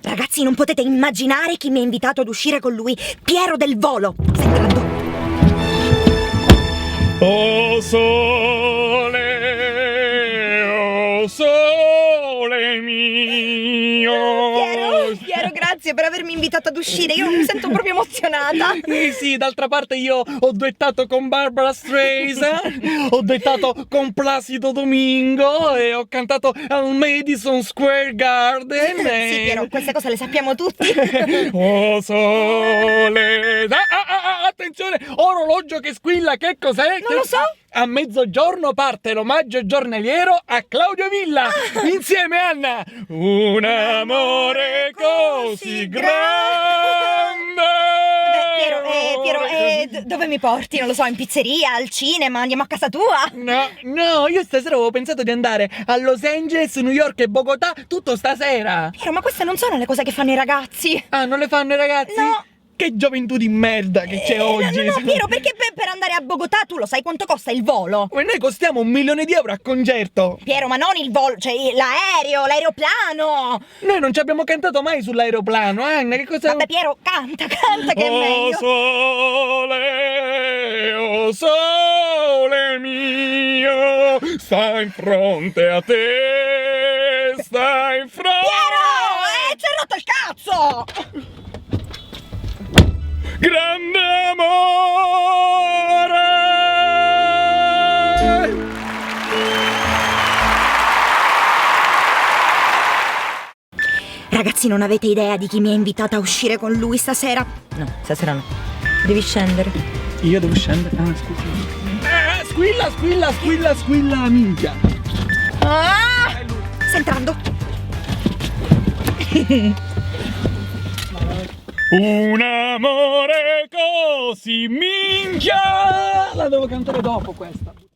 Ragazzi, non potete immaginare chi mi ha invitato ad uscire con lui. Piero del Volo. Sta entrando. Oh sole mio. Piero, grazie per avermi invitato ad uscire. Io mi sento proprio emozionata. Sì, d'altra parte io ho duettato con Barbara Streisand, ho duettato con Placido Domingo e ho cantato al Madison Square Garden. Sì, Piero, queste cose le sappiamo tutti. Oh sole. Attenzione, orologio che squilla, che cos'è? Non lo so. A mezzogiorno parte l'omaggio giornaliero a Claudio Villa, insieme a Anna. Un amore così grande. Piero, dove mi porti? Non lo so, in pizzeria, al cinema, andiamo a casa tua? No, io stasera avevo pensato di andare a Los Angeles, New York e Bogotà tutto stasera. Piero, ma queste non sono le cose che fanno i ragazzi. Ah, non le fanno i ragazzi? No. Che gioventù di merda che c'è oggi. No, Piero, perché per andare a Bogotà tu lo sai quanto costa il volo? Ma noi costiamo 1 milione di euro a concerto. Piero, ma non il volo, cioè l'aeroplano. Noi non ci abbiamo cantato mai sull'aeroplano, Anna, che cosa... Vabbè, Piero, canta che è meglio. Oh sole mio, sta in fronte a te, sta in fronte... Piero, ci hai rotto il cazzo! Grande amore! Ragazzi, non avete idea di chi mi ha invitato a uscire con lui stasera? No, stasera no. Devi scendere. Io devo scendere? Ah, scusa. Squilla, minchia. Ah! Sta entrando. Un amore così minchia! La devo cantare dopo questa.